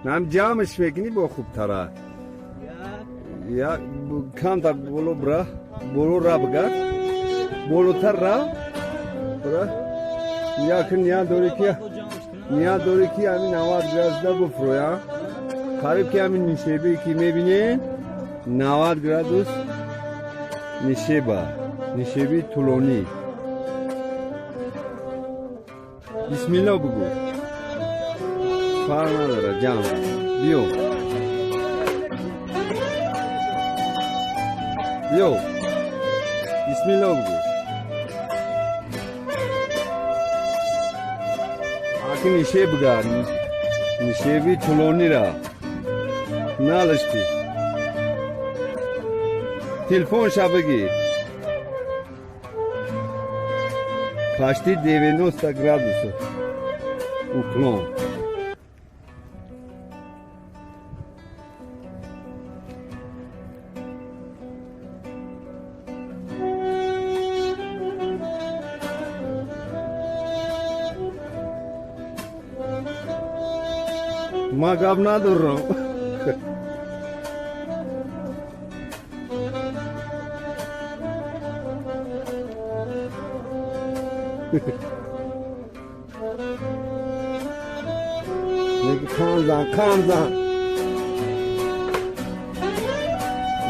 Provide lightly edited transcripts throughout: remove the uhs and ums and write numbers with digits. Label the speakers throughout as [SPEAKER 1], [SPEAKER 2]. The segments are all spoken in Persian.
[SPEAKER 1] هم جامش فکری با خوب تره یا کم تا بولو برا بولو را بگر بولو تر را برا یا کن نیا دوری کی همین 90 گرازده بفرویا قریب که همین نشیبه که میبینی 90 گرادوس نشیبه طولانی بسم الله بگو فرق نداره جان بیو بسم الله بگو آکی نشه بگر نشیبی طولانی را نالشتی تلفون شبگی کاشتی 90 گرادوس уклон ما гап надурам کامزن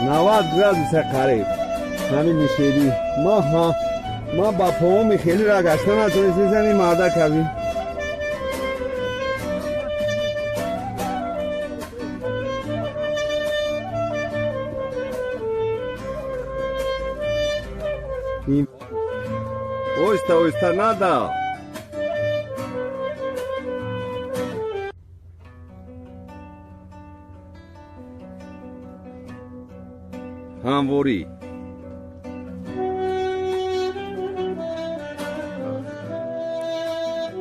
[SPEAKER 1] 90 گرادوس قریب همین نشیدی ما با پاومی خیلی را گشتم نتونستی زنی ماده کردیم اوستا نادا همواری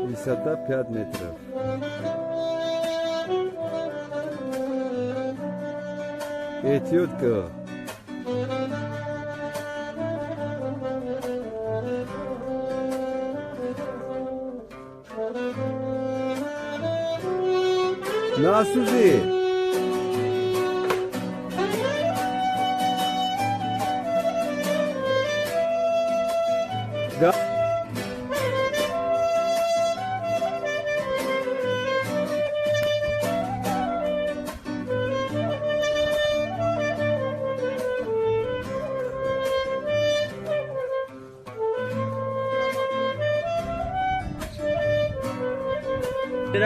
[SPEAKER 1] высота 5 метров этюдка Nasılsın? Da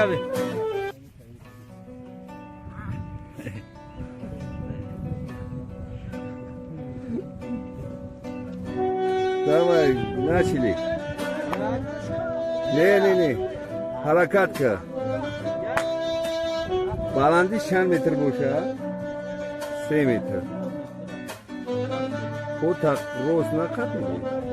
[SPEAKER 1] Abi. Давай, начали. Не. Harakat ka. Balandi 6 metr boşa. 3 metr. O tak roz na katmı?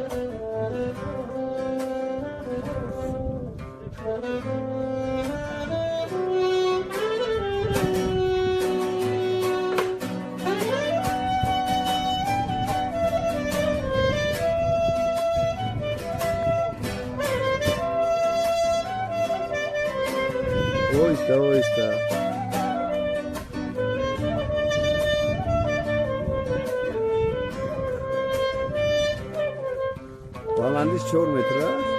[SPEAKER 1] Oysta. Balandi 4 metre.